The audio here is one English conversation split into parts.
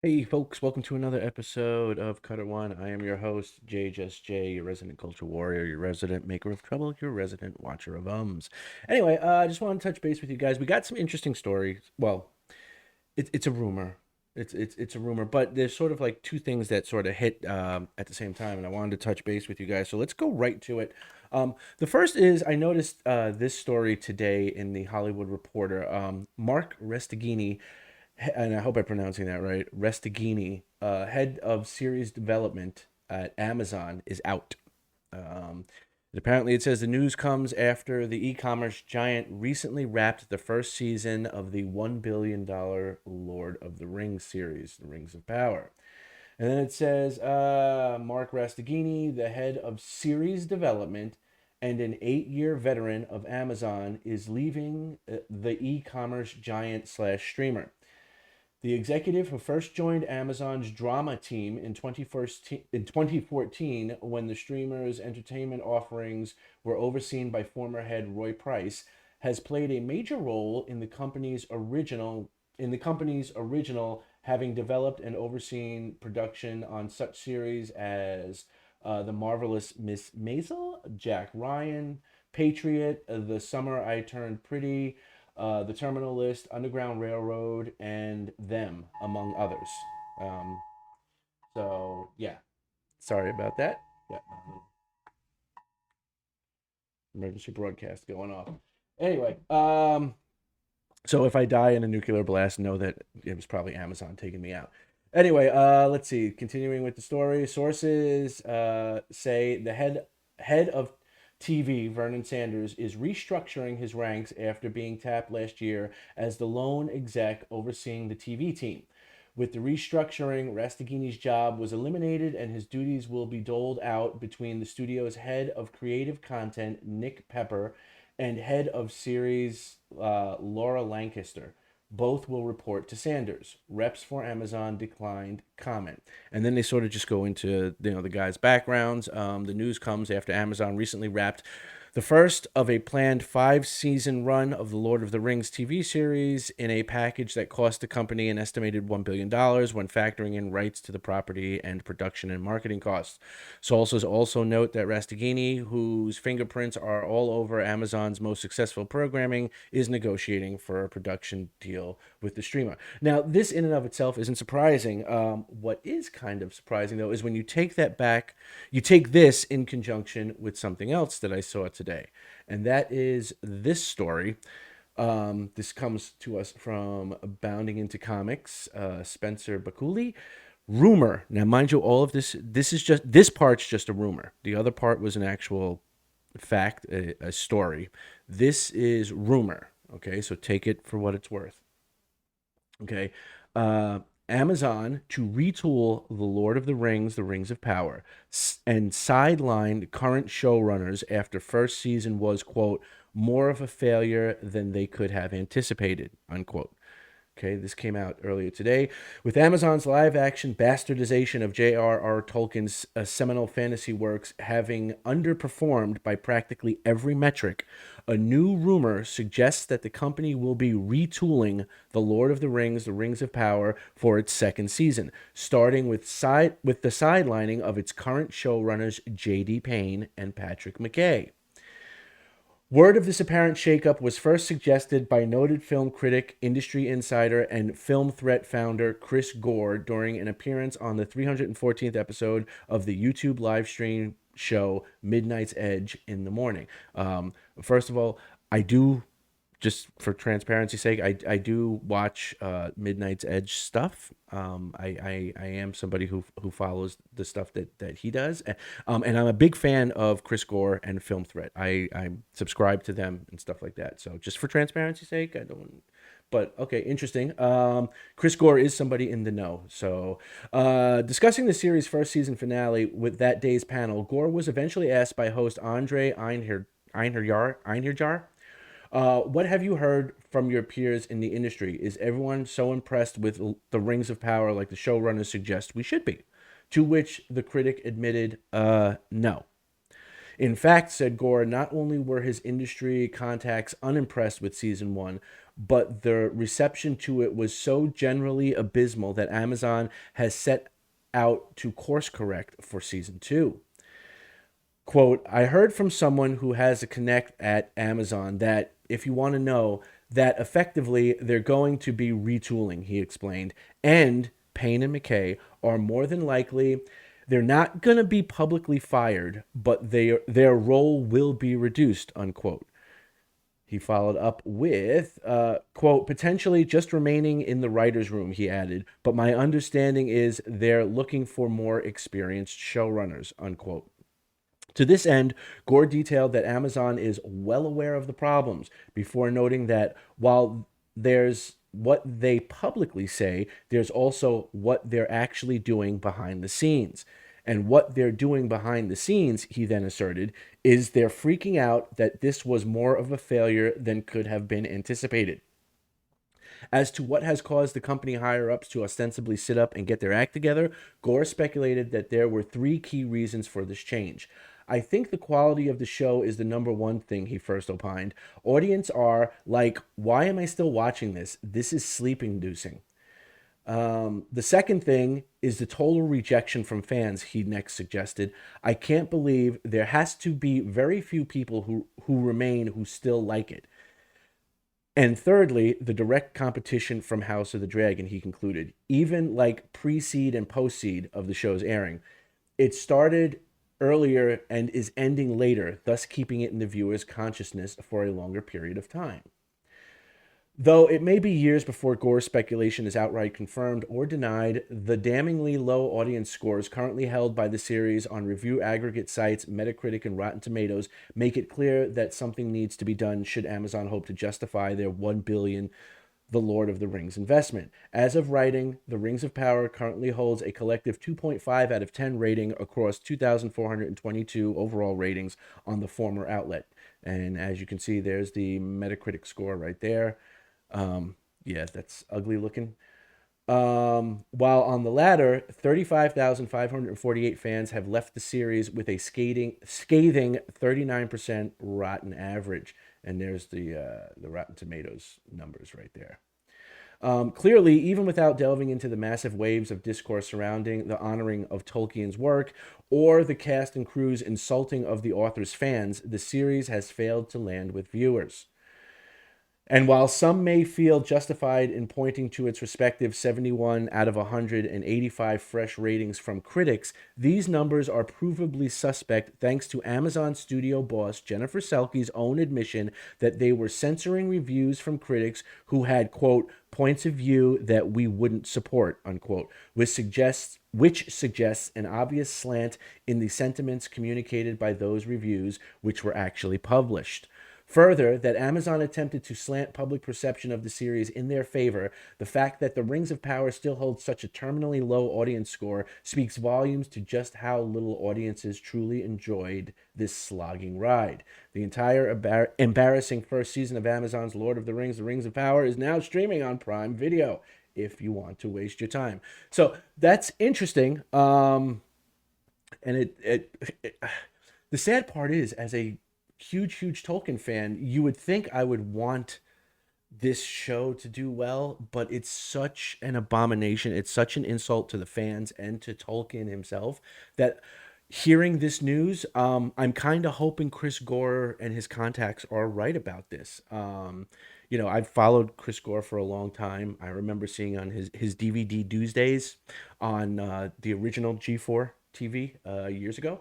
Hey folks, welcome to another episode of Cutter One. I am your host, Jay Just Jay, your resident culture warrior, your resident maker of trouble, your resident watcher of ums. Anyway, I just want to touch base with you guys. We got some interesting stories. Well, it's a rumor. It's a rumor, but there's sort of like two things that sort of hit at the same time, and I wanted to touch base with you guys. So let's go right to it. The first is I noticed this story today in the Hollywood Reporter. Mark Restigini, and I hope I'm pronouncing that right, Restigini, head of series development at Amazon, is out. Um, Apparently, it says the news comes after the e-commerce giant recently wrapped the first season of the $1 billion Lord of the Rings series, The Rings of Power. And then it says Mark Rastigini, the head of series development and an 8-year veteran of Amazon, is leaving the e-commerce giant slash streamer. The executive who first joined Amazon's drama team in 2014 when the streamer's entertainment offerings were overseen by former head Roy Price has played a major role in the company's original, having developed and overseen production on such series as The Marvelous Miss Maisel, Jack Ryan, Patriot, The Summer I Turned Pretty, The Terminal List, Underground Railroad, and Them, among others. Um, so yeah, sorry about that. Yeah, emergency broadcast going off. Anyway, so if I die in a nuclear blast, know that it was probably Amazon taking me out. Anyway, let's see. Continuing with the story, sources say the head of TV, Vernon Sanders, is restructuring his ranks after being tapped last year as the lone exec overseeing the TV team. With the restructuring, Rastaghini's job was eliminated and his duties will be doled out between the studio's head of creative content, Nick Pepper, and head of series, Laura Lancaster. Both will report to Sanders. Reps for Amazon declined comment. And then they sort of just go into the guys' backgrounds. The news comes after Amazon recently wrapped the first of a planned 5-season run of the Lord of the Rings TV series in a package that cost the company an estimated $1 billion when factoring in rights to the property and production and marketing costs. Sources also note that Rastaghini, whose fingerprints are all over Amazon's most successful programming, is negotiating for a production deal with the streamer. Now, this in and of itself isn't surprising. What is kind of surprising, though, is when you take that back, you take this in conjunction with something else that I saw today, and that is this story. This comes to us from Bounding into Comics, Spencer Bakuli. Rumor. Now, mind you, all of this part's just a rumor. The other part was an actual fact, a story. This is rumor. Okay, so take it for what it's worth. Okay. Uh, Amazon to retool The Lord of the Rings, The Rings of Power, and sidelined current showrunners after first season was, quote, more of a failure than they could have anticipated, unquote. Okay, this came out earlier today. With Amazon's live action bastardization of J.R.R. Tolkien's seminal fantasy works having underperformed by practically every metric, a new rumor suggests that the company will be retooling The Lord of the Rings, The Rings of Power for its second season, starting with the sidelining of its current showrunners J.D. Payne and Patrick McKay. Word of this apparent shakeup was first suggested by noted film critic, industry insider, and Film Threat founder Chris Gore during an appearance on the 314th episode of the YouTube live stream show Midnight's Edge in the Morning. First of all, I do, just for transparency's sake, I do watch Midnight's Edge stuff. I am somebody who follows the stuff that he does, and I'm a big fan of Chris Gore and Film Threat. I subscribe to them and stuff like that. So just for transparency's sake, I don't. But okay, interesting. Chris Gore is somebody in the know. So, discussing the series' first season finale with that day's panel, Gore was eventually asked by host Andre Einherjar, what have you heard from your peers in the industry? Is everyone so impressed with the Rings of Power like the showrunners suggest we should be? To which the critic admitted, no. In fact, said Gore, not only were his industry contacts unimpressed with season one, but the reception to it was so generally abysmal that Amazon has set out to course correct for season two. Quote, I heard from someone who has a connect at Amazon that, if you want to know, that effectively they're going to be retooling, he explained. And Payne and McKay are more than likely, they're not going to be publicly fired, but their role will be reduced, unquote. He followed up with, quote, potentially just remaining in the writer's room, he added, but my understanding is they're looking for more experienced showrunners, unquote. To this end, Gore detailed that Amazon is well aware of the problems before noting that while there's what they publicly say, there's also what they're actually doing behind the scenes. And what they're doing behind the scenes, he then asserted, is they're freaking out that this was more of a failure than could have been anticipated. As to what has caused the company higher ups to ostensibly sit up and get their act together, Gore speculated that there were three key reasons for this change. I think the quality of the show is the number one thing, he first opined. Audience are like, why am I still watching this? This is sleep inducing. The second thing is the total rejection from fans, he next suggested. I can't believe there has to be very few people who remain who still like it. And thirdly, the direct competition from House of the Dragon, he concluded. Even like pre-seed and post-seed of the show's airing, it started earlier and is ending later, thus keeping it in the viewer's consciousness for a longer period of time. Though it may be years before Gore's speculation is outright confirmed or denied, the damningly low audience scores currently held by the series on review aggregate sites Metacritic and Rotten Tomatoes make it clear that something needs to be done should Amazon hope to justify their $1 billion The Lord of the Rings investment. As of writing, The Rings of Power currently holds a collective 2.5 out of 10 rating across 2,422 overall ratings on the former outlet. And as you can see, there's the Metacritic score right there. Yeah, that's ugly looking. While on the latter, 35,548 fans have left the series with a scathing 39% rotten average. And there's the Rotten Tomatoes numbers right there. Clearly, even without delving into the massive waves of discourse surrounding the honoring of Tolkien's work or the cast and crew's insulting of the author's fans, the series has failed to land with viewers. And while some may feel justified in pointing to its respective 71 out of 185 fresh ratings from critics, these numbers are provably suspect thanks to Amazon studio boss Jennifer Selke's own admission that they were censoring reviews from critics who had, quote, points of view that we wouldn't support, unquote, which suggests an obvious slant in the sentiments communicated by those reviews which were actually published. Further, that Amazon attempted to slant public perception of the series in their favor, the fact that The Rings of Power still holds such a terminally low audience score speaks volumes to just how little audiences truly enjoyed this slogging ride. The entire embarrassing first season of Amazon's Lord of the Rings of Power, is now streaming on Prime Video if you want to waste your time. So that's interesting. And the sad part is, as a huge Tolkien fan, you would think I would want this show to do well, but it's such an abomination. It's such an insult to the fans and to Tolkien himself that hearing this news, I'm kind of hoping Chris Gore and his contacts are right about this. I've followed Chris Gore for a long time. I remember seeing on his DVD Tuesdays on the original G4 TV years ago.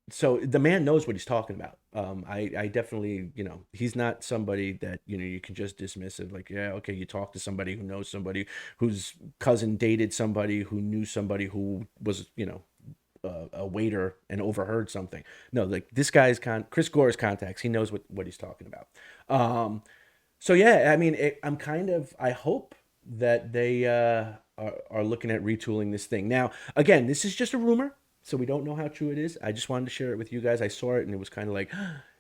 So the man knows what he's talking about. I definitely, he's not somebody that, you can just dismiss it. Like, yeah, okay, you talk to somebody who knows somebody whose cousin dated somebody who knew somebody who was, a waiter and overheard something. No, like this guy's Chris Gore's contacts. He knows what he's talking about. So yeah, I mean, I hope that they are looking at retooling this thing. Now, again, this is just a rumor. So we don't know how true it is. I just wanted to share it with you guys. I saw it and it was kind of like,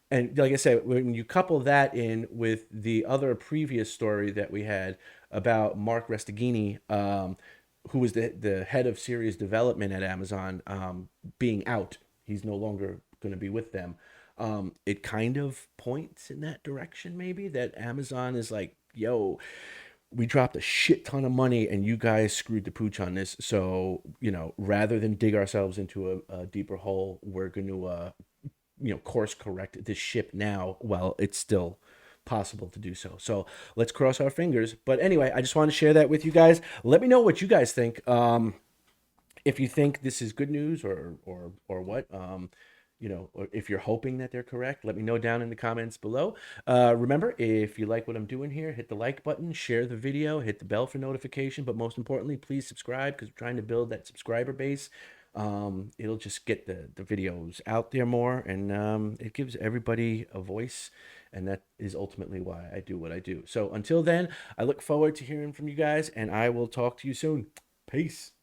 and like I said, when you couple that in with the other previous story that we had about Mark Restaghini, who was the head of series development at Amazon, being out. He's no longer going to be with them. it kind of points in that direction, maybe that Amazon is like, yo, we dropped a shit ton of money and you guys screwed the pooch on this. So, rather than dig ourselves into a deeper hole, we're going to, course correct this ship now while it's still possible to do so. So let's cross our fingers. But anyway, I just want to share that with you guys. Let me know what you guys think. If you think this is good news or what, or if you're hoping that they're correct, let me know down in the comments below. Remember, if you like what I'm doing here, hit the like button, share the video, hit the bell for notification, but most importantly, please subscribe because we're trying to build that subscriber base. It'll just get the videos out there more, and it gives everybody a voice, and that is ultimately why I do what I do. So until then, I look forward to hearing from you guys, and I will talk to you soon. Peace.